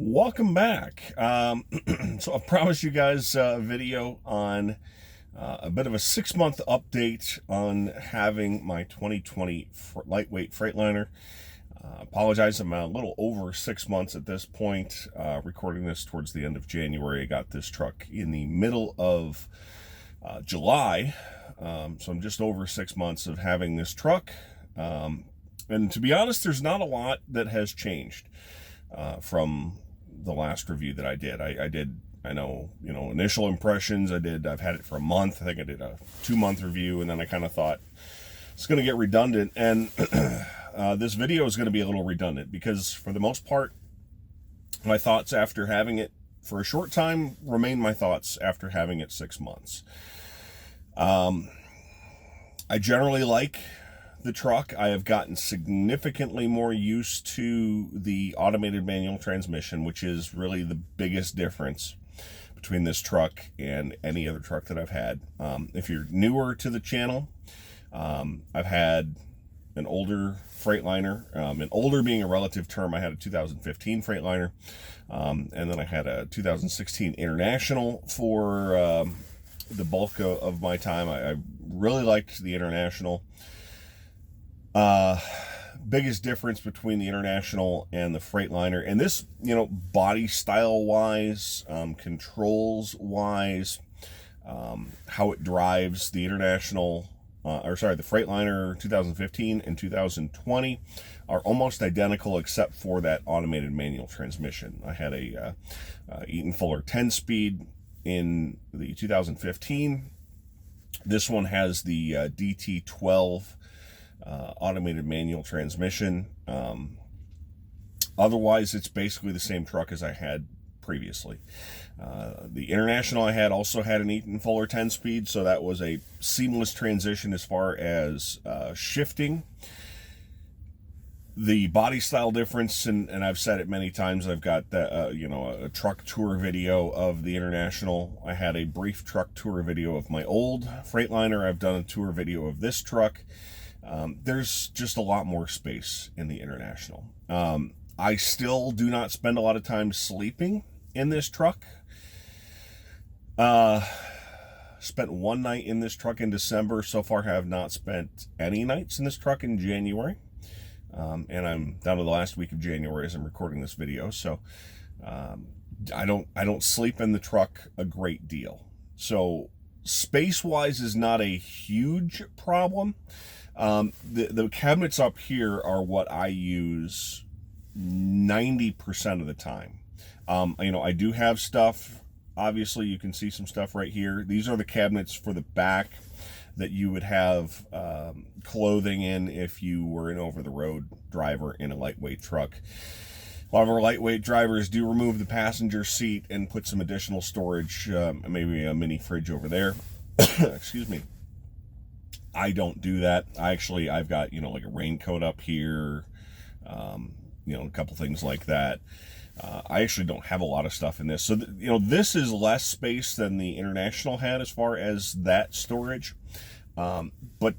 Welcome back. So I promised you guys a video on a bit of a 6-month update on having my 2020 lightweight Freightliner. Apologize, I'm a little over 6 months at this point. Recording this towards the end of January. I got this truck in the middle of July, so I'm just over 6 months of having this truck. And to be honest, there's not a lot that has changed from the last review that I did. I know, initial impressions. I've had it for a month. I think I did a 2-month review, and then I kind of thought it's going to get redundant. And this video is going to be a little redundant because for the most part, my thoughts after having it for a short time remain my thoughts after having it 6 months. I generally like the truck. I have gotten significantly more used to the automated manual transmission, which is really the biggest difference between this truck and any other truck that I've had. If you're newer to the channel, I've had an older Freightliner, and older being a relative term. I had a 2015 Freightliner, and then I had a 2016 International for the bulk of my time. I really liked the International. Biggest difference between the International and the Freightliner, and this, body style wise, controls wise, how it drives, the International, the Freightliner 2015 and 2020 are almost identical except for that automated manual transmission. I had a Eaton Fuller 10-speed in the 2015. This one has the DT12 automated manual transmission. Otherwise, it's basically the same truck as I had previously. The International I had also had an Eaton Fuller 10-speed, so that was a seamless transition as far as shifting. The body style difference, and I've said it many times, I've got that, a truck tour video of the International. I had a brief truck tour video of my old Freightliner. I've done a tour video of this truck. There's just a lot more space in the International. I still do not spend a lot of time sleeping in this truck. Spent one night in this truck in December. So far have not spent any nights in this truck in January. And I'm down to the last week of January as I'm recording this video. So I don't sleep in the truck a great deal. So space-wise is not a huge problem. The cabinets up here are what I use 90% of the time. I do have stuff. Obviously, you can see some stuff right here. These are the cabinets for the back that you would have clothing in if you were an over-the-road driver in a lightweight truck. A lot of our lightweight drivers do remove the passenger seat and put some additional storage, maybe a mini fridge over there. Excuse me. I don't do that. I've got, like a raincoat up here, a couple things like that. I actually don't have a lot of stuff in this. So, this is less space than the International had as far as that storage. But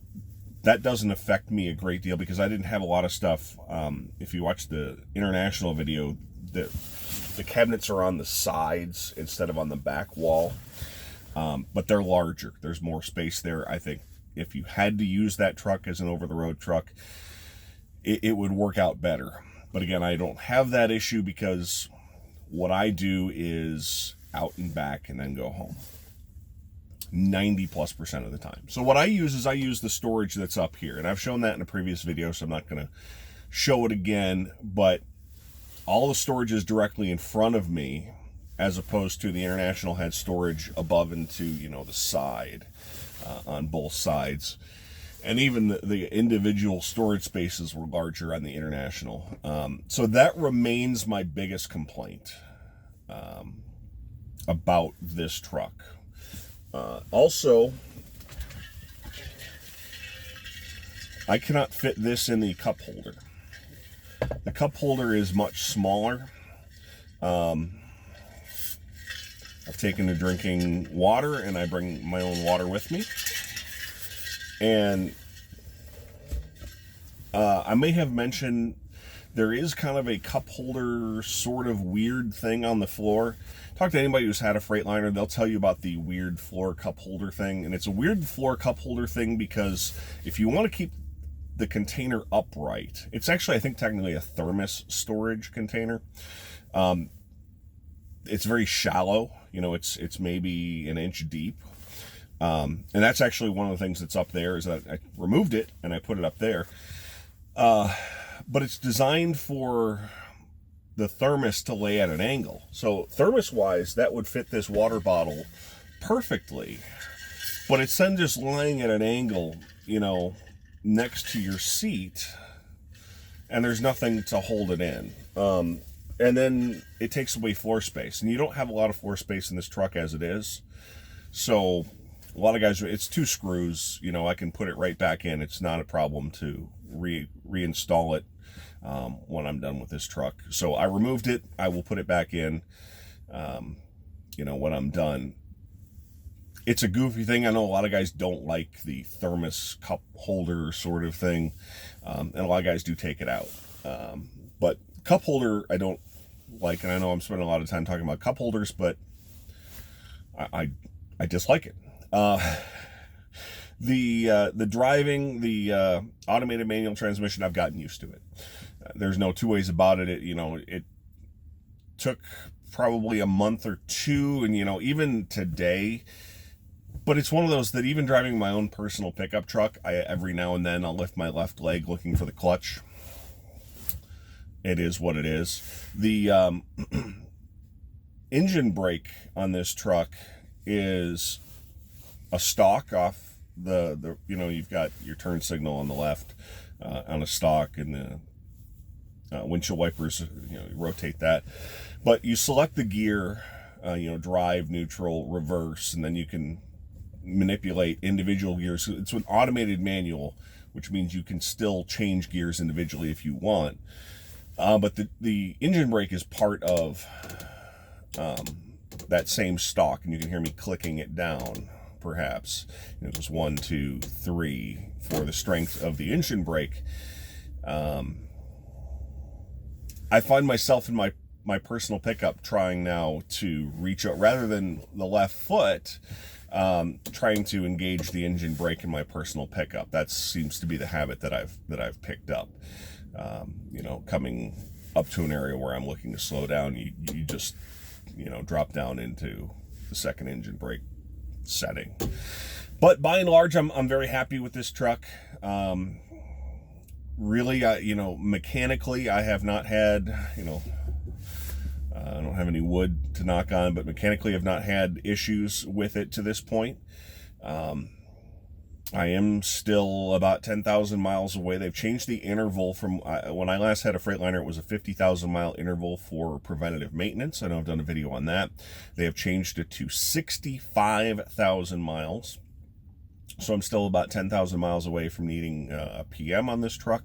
that doesn't affect me a great deal because I didn't have a lot of stuff. If you watch the International video, the cabinets are on the sides instead of on the back wall. But they're larger. There's more space there, I think. If you had to use that truck as an over-the-road truck, it would work out better. But again, I don't have that issue because what I do is out and back and then go home 90+% of the time. So what I use is the storage that's up here. And I've shown that in a previous video, so I'm not going to show it again. But all the storage is directly in front of me, as opposed to the International had storage above and to, the side. On both sides, and even the individual storage spaces were larger on the International. So that remains my biggest complaint about this truck. Also, I cannot fit this in the cup holder. The cup holder is much smaller. I've taken to drinking water, and I bring my own water with me. And I may have mentioned There is kind of a cup holder sort of weird thing on the floor. Talk to anybody who's had a Freightliner, they'll tell you about the weird floor cup holder thing. And it's a weird floor cup holder thing because if you want to keep the container upright, it's actually, I think, technically a thermos storage container. It's very shallow, you know, it's maybe an inch deep. And that's actually one of the things that's up there, is that I removed it and I put it up there. But it's designed for the thermos to lay at an angle. So thermos wise, that would fit this water bottle perfectly, but it's then just lying at an angle, you know, next to your seat, and there's nothing to hold it in. And then it takes away floor space, and you don't have a lot of floor space in this truck as it is. So a lot of guys, it's 2 screws, you know, I can put it right back in. It's not a problem to reinstall it when I'm done with this truck. So I removed it. I will put it back in, you know, when I'm done. It's a goofy thing. I know a lot of guys don't like the thermos cup holder sort of thing, and a lot of guys do take it out. But cup holder I don't like, and I know I'm spending a lot of time talking about cup holders, but I dislike it. The driving, the automated manual transmission, I've gotten used to it. There's no two ways about it. You know, it took probably a month or two, and, you know, even today, but it's one of those that even driving my own personal pickup truck, every now and then I'll lift my left leg looking for the clutch. It is what it is. The engine brake on this truck is a stock off the you know, you've got your turn signal on the left on a stock, and the windshield wipers, you know, you rotate that, but you select the gear, you know, drive, neutral, reverse, and then you can manipulate individual gears. It's an automated manual, which means you can still change gears individually if you want. But the engine brake is part of that same stock, and you can hear me clicking it down, perhaps. You know, it was 1, 2, 3 for the strength of the engine brake. I find myself in my personal pickup trying now to reach out, rather than the left foot, trying to engage the engine brake in my personal pickup. That seems to be the habit that I've picked up. You know, coming up to an area where I'm looking to slow down, you just, you know, drop down into the second engine brake setting. But by and large, I'm very happy with this truck. Really, you know, mechanically, I have not had, you know, I don't have any wood to knock on, but mechanically I've not had issues with it to this point. I am still about 10,000 miles away. They've changed the interval from when I last had a Freightliner. It was a 50,000 mile interval for preventative maintenance. I know I've done a video on that. They have changed it to 65,000 miles. So I'm still about 10,000 miles away from needing a PM on this truck.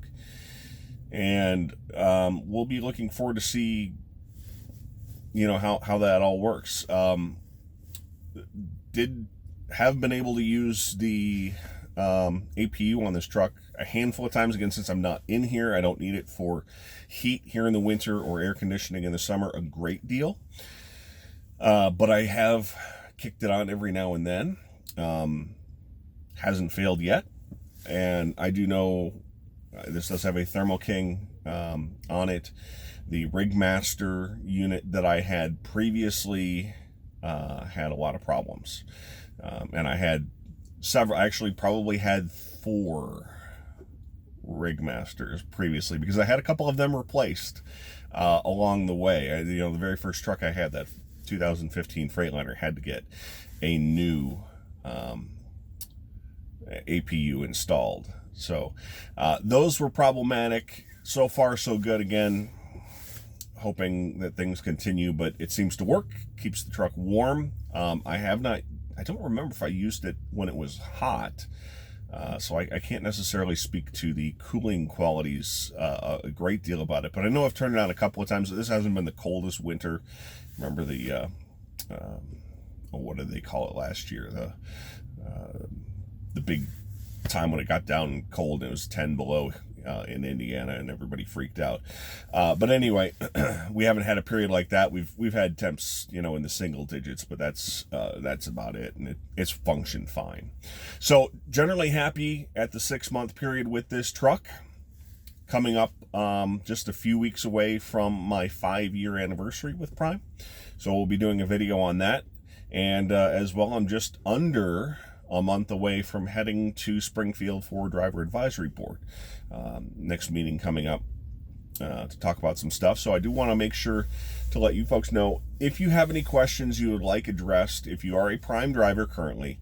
And we'll be looking forward to see, you know, how that all works. Have been able to use the APU on this truck a handful of times. Again, since I'm not in here, I don't need it for heat here in the winter or air conditioning in the summer a great deal. But I have kicked it on every now and then. Hasn't failed yet. And I do know this does have a Thermo King on it. The Rigmaster unit that I had previously had a lot of problems. And I had several, actually probably had 4 Rigmasters previously, because I had a couple of them replaced along the way. You know, the very first truck I had, that 2015 Freightliner, had to get a new APU installed. So those were problematic. So far, so good. Again, hoping that things continue, but it seems to work. Keeps the truck warm. I don't remember if I used it when it was hot, so I can't necessarily speak to the cooling qualities a great deal about it, but I know I've turned it on a couple of times. This hasn't been the coldest winter. Remember the, what did they call it last year? The big time when it got down cold and it was 10 below in Indiana, and everybody freaked out. But anyway, we haven't had a period like that. We've had temps, in the single digits, but that's about it, and it's functioned fine. So generally happy at the 6-month period with this truck. Coming up just a few weeks away from my 5-year anniversary with Prime. So we'll be doing a video on that. And as well, I'm just under a month away from heading to Springfield for Driver Advisory Board. Next meeting coming up to talk about some stuff. So I do want to make sure to let you folks know, if you have any questions you would like addressed, if you are a Prime driver currently,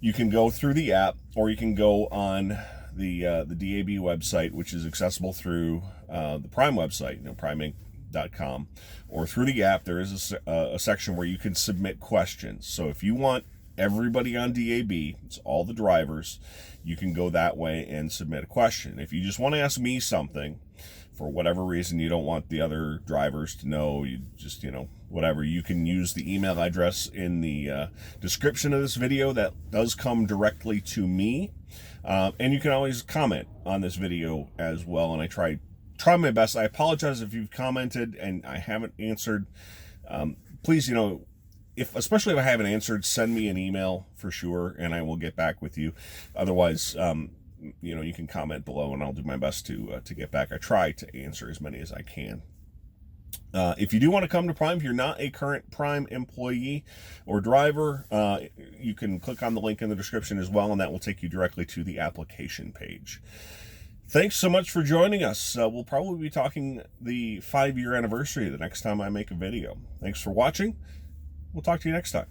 you can go through the app, or you can go on the DAB website, which is accessible through the Prime website, primeinc.com, or through the app. There is a section where you can submit questions. So if you want everybody on DAB, it's all the drivers, you can go that way and submit a question. If you just want to ask me something, for whatever reason you don't want the other drivers to know, you just, whatever, you can use the email address in the description of this video that does come directly to me. And you can always comment on this video as well, and I try my best. I apologize if you've commented and I haven't answered. Please, especially if I haven't answered, send me an email for sure, and I will get back with you. Otherwise, you can comment below, and I'll do my best to get back. I try to answer as many as I can. If you do want to come to Prime, if you're not a current Prime employee or driver, you can click on the link in the description as well, and that will take you directly to the application page. Thanks so much for joining us. We'll probably be talking the 5-year anniversary the next time I make a video. Thanks for watching. We'll talk to you next time.